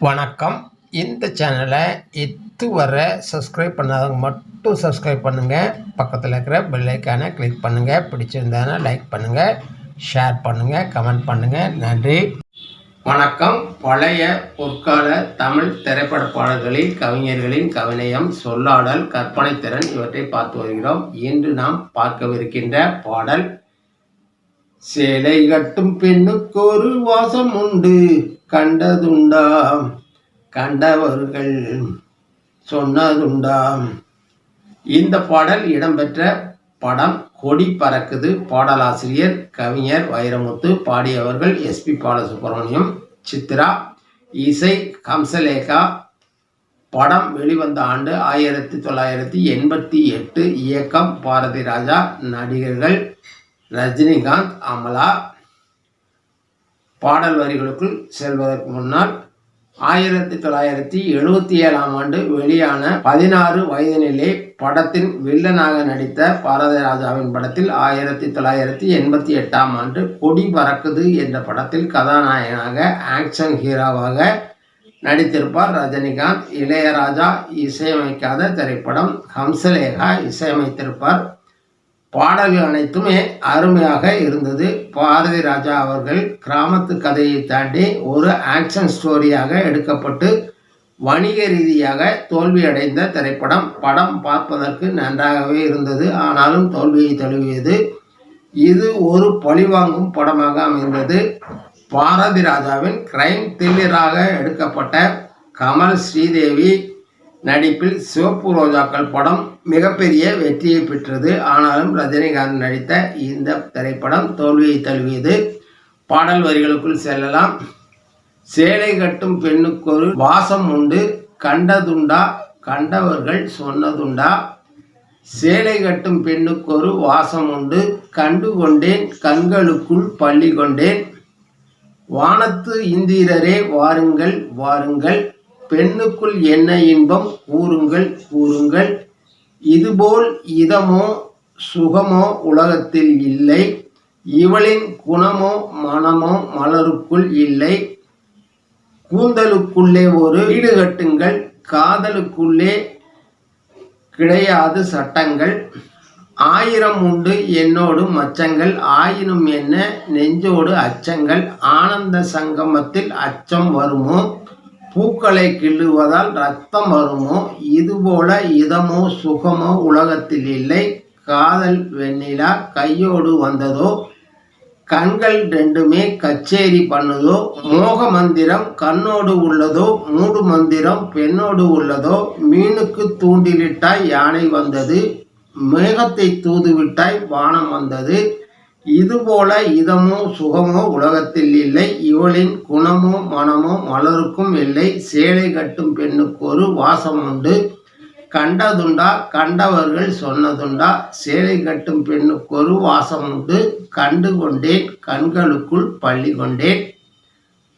வணக்கம். இந்த சேனலை இதுவரை சப்ஸ்கிரைப் பண்ணாதவங்க மட்டும் சப்ஸ்கிரைப் பண்ணுங்கள். பக்கத்தில் இருக்கிற பெல் ஐக்கானை கிளிக் பண்ணுங்கள். பிடிச்சிருந்தானா லைக் பண்ணுங்கள், ஷேர் பண்ணுங்கள், கமெண்ட் பண்ணுங்கள். நன்றி. வணக்கம். பழைய பொற்கால தமிழ் திரைப்பட பாடல்களில் கவிஞர்களின் கவிநயம், சொல்லாடல், கற்பனை திறன் இவற்றை பார்த்து வருகிறோம். இன்று நாம் பார்க்கவிருக்கின்ற பாடல், சேலை கட்டும் பெண்ணுக்கு ஒரு வாசம் உண்டு, கண்டதுண்டா கண்டவர்கள் சொன்னதுண்டா. இந்த பாடல் இடம்பெற்ற படம் கொடி பறக்குது. பாடலாசிரியர் கவிஞர் வைரமுத்து, பாடியவர்கள் எஸ்பி பாலசுப்ரமணியம், சித்ரா. இசை ஹம்சலேகா. படம் வெளிவந்த ஆண்டு 1988. இயக்கம் பாரதி ராஜா. நடிகர்கள் ரஜினிகாந்த், அமலா. பாடல் வரிகளுக்குள் செல்வதற்கு முன்னால் 1977 ஆண்டு வெளியான 16 வயதினிலே படத்தின் வில்லனாக நடித்த பாரதி ராஜாவின் படத்தில் 1988 ஆண்டு கொடி பறக்குது என்ற படத்தில் கதாநாயகனாக ஆக்ஷன் ஹீரோவாக நடித்திருப்பார் ரஜினிகாந்த். இளையராஜா இசையமைக்காத திரைப்படம். ஹம்சலேகா இசையமைத்திருப்பார். பாடல்கள் அனைத்துமே அருமையாக இருந்தது. பாரதி ராஜா அவர்கள் கிராமத்து கதையை தாண்டி ஒரு ஆக்ஷன் ஸ்டோரியாக எடுக்கப்பட்டு வணிக ரீதியாக தோல்வியடைந்த திரைப்படம். படம் பார்ப்பதற்கு நன்றாகவே இருந்தது, ஆனாலும் தோல்வியை தழுவியது. இது ஒரு பழிவாங்கும் படமாக அமைந்தது. பாரதி ராஜாவின் கிரைம் த்ரில்லராக எடுக்கப்பட்ட கமல் ஸ்ரீதேவி நடிப்பில் சிவப்பு ரோஜாக்கள் படம் மிகப்பெரிய வெற்றியை பெற்றது. ஆனாலும் ரஜினிகாந்த் நடித்த இந்த திரைப்படம் தோல்வியை தழுவியது. பாடல் வரிகளுக்குள் செல்லலாம். சேலை கட்டும் பெண்ணுக்கு ஒரு வாசம் உண்டு, கண்டதுண்டா கண்டவர்கள் சொன்னதுண்டா. சேலை கட்டும் பெண்ணுக்கு ஒரு வாசம் உண்டு, கண்டு கொண்டேன் கண்களுக்குள் பள்ளி கொண்டேன். வானத்து இந்திரரே வாருங்கள் வாருங்கள், பெண்ணுக்குள் என்ன இன்பம் கூறுங்கள் கூறுங்கள். இதுபோல் இதமோ சுகமோ உலகத்தில் இல்லை, இவளின் குணமோ மனமோ மலருக்குள் இல்லை. கூந்தலுக்குள்ளே ஒரு வீடு கட்டுங்கள், காதலுக்குள்ளே கிடையாது சட்டங்கள். 1000 உண்டு என்னோடு மச்சங்கள், ஆயினும் என்ன நெஞ்சோடு அச்சங்கள். ஆனந்த சங்கமத்தில் அச்சம் வருமோ, பூக்களை கிள்ளுவதால் ரத்தம் வருமோ. இதுபோல இதமோ சுகமோ உலகத்தில் இல்லை, காதல் வெண்ணிலா கையோடு வந்ததோ. கண்கள் ரெண்டுமே கச்சேரி பண்ணுதோ, மோக மந்திரம் கண்ணோடு உள்ளதோ, மூடு மந்திரம் பெண்ணோடு உள்ளதோ. மீனுக்கு தூண்டிலிட்டாய் யானை வந்தது, மேகத்தை தூதுவிட்டாய் வானம் வந்தது. இதுபோல இதமோ சுகமோ உலகத்தில் இல்லை, இவளின் குணமோ மனமோ மலருக்கும் இல்லை. சேலை கட்டும் பெண்ணுக்கு ஒரு வாசம் உண்டு, கண்டதுண்டா கண்டவர்கள் சொன்னதுண்டா. சேலை கட்டும் பெண்ணுக்கு ஒரு வாசம் உண்டு, கண்டு கொண்டேன் கண்களுக்குள் பள்ளி கொண்டேன்.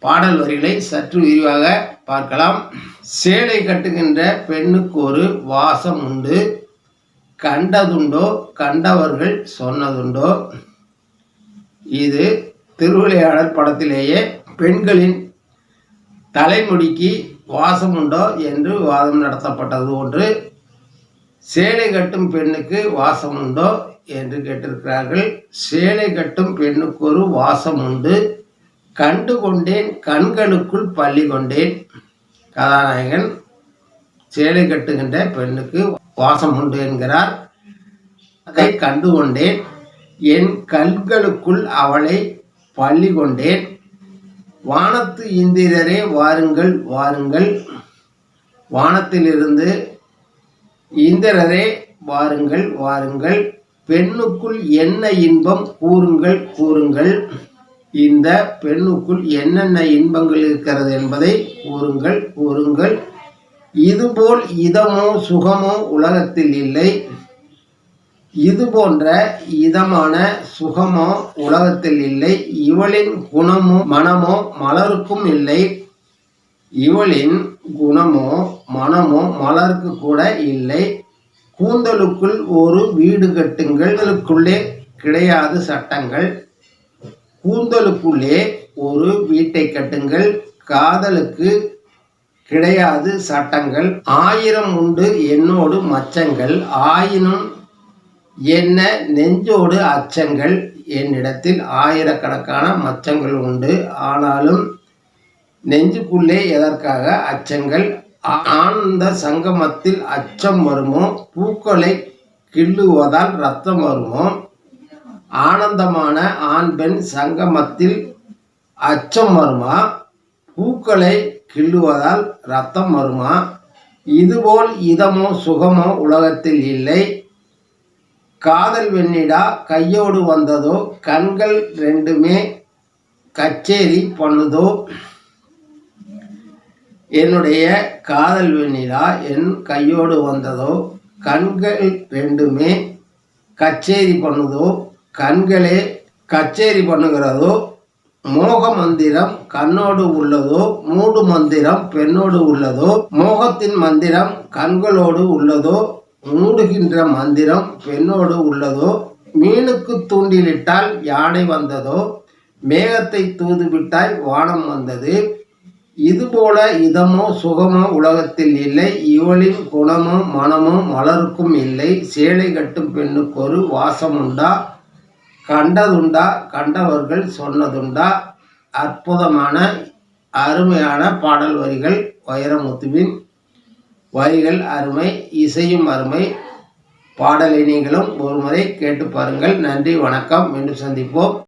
பாடல் வரிகளை சற்று விரிவாக பார்க்கலாம். சேலை கட்டுகின்ற பெண்ணுக்கு ஒரு வாசம் உண்டு, கண்டதுண்டோ கண்டவர்கள் சொன்னதுண்டோ. இது திருவிளையாடல் படத்திலேயே பெண்களின் தலைமுடிக்கு வாசம் உண்டோ என்று வாதம் நடத்தப்பட்டது ஒன்று. சேலை கட்டும் பெண்ணுக்கு வாசம் உண்டோ என்று கேட்டிருக்கிறார்கள். சேலை கட்டும் பெண்ணுக்கு ஒரு வாசம் உண்டு, கண்டு கொண்டேன் கண்களுக்குள் பள்ளி கொண்டேன். கதாநாயகன் சேலை கட்டுகின்ற பெண்ணுக்கு வாசம் உண்டு என்கிறார். அதை கண்டு கொண்டேன், என் கண்களுக்குள் அவளை பள்ளி கொண்டேன். வானத்து இந்திரரே வாருங்கள் வாருங்கள், வானத்திலிருந்து இந்திரரே வாருங்கள் வாருங்கள். பெண்ணுக்குள் என்ன இன்பம் கூறுங்கள் கூறுங்கள். இந்த பெண்ணுக்குள் என்னென்ன இன்பங்கள் இருக்கிறது என்பதை கூறுங்கள் கூறுங்கள். இதுபோல் இதமோ சுகமோ உலகத்தில் இல்லை, இது போன்ற இதமான சுகமோ உலகத்தில் இல்லை. இவளின் குணமோ மனமோ மலருக்கும் இல்லை, இவளின் குணமோ மனமோ மலருக்கு கூட இல்லை. கூந்தலுக்குள் ஒரு வீடு கட்டுங்கள், கூந்தலுக்குள்ளே கிடையாது சட்டங்கள். கூந்தலுக்குள்ளே ஒரு வீட்டை கட்டுங்கள், காதலுக்கு கிடையாது சட்டங்கள். 1000 உண்டு என்னோடு மச்சங்கள், ஆயினும் என்ன நெஞ்சோடு அச்சங்கள். என்னிடத்தில் 1000கணக்கான மச்சங்கள் உண்டு, ஆனாலும் நெஞ்சுக்குள்ளே எதற்காக அச்சங்கள்? ஆனந்த சங்கமத்தில் அச்சம் வருமோ? பூக்களை கிள்ளுவதால் ரத்தம் வருமோ? ஆனந்தமான ஆண் பெண் சங்கமத்தில் அச்சம் வருமா? பூக்களை கிள்ளுவதால் ரத்தம் வருமா? இதுபோல் இதமோ சுகமோ உலகத்தில் இல்லை. காதல் வெண்ணிடா கையோடு வந்ததோ, கண்கள் ரெண்டுமே கச்சேரி பண்ணுதோ. என்னுடைய காதல் வெண்ணிலா என் கையோடு வந்ததோ, கண்கள் ரெண்டுமே கச்சேரி பண்ணுதோ. கண்களே கச்சேரி பண்ணுகிறதோ. மோக மந்திரம் கண்ணோடு உள்ளதோ, மூடு மந்திரம் பெண்ணோடு உள்ளதோ. மோகத்தின் மந்திரம் கண்களோடு உள்ளதோ, மூடுகின்ற மந்திரம் பெண்ணோடு உள்ளதோ. மீனுக்கு தூண்டிலிட்டால் யானை வந்ததோ, மேகத்தை தூதுவிட்டாய் வானம் வந்தது. இதுபோல இதமோ சுகமோ உலகத்தில் இல்லை. இவளின் குணமோ மனமோ மலருக்கும் இல்லை. சேலை கட்டும் பெண்ணுக்கு ஒரு வாசம் உண்டா? கண்டதுண்டா? கண்டவர்கள் சொன்னதுண்டா? அற்புதமான அருமையான பாடல் வரிகள். வைரமுத்துவின் வரிகள் அருமை, இசையும் அருமை. பாடலை நீங்களும் ஒரு முறை கேட்டு பாருங்கள். நன்றி, வணக்கம். மீண்டும் சந்திப்போம்.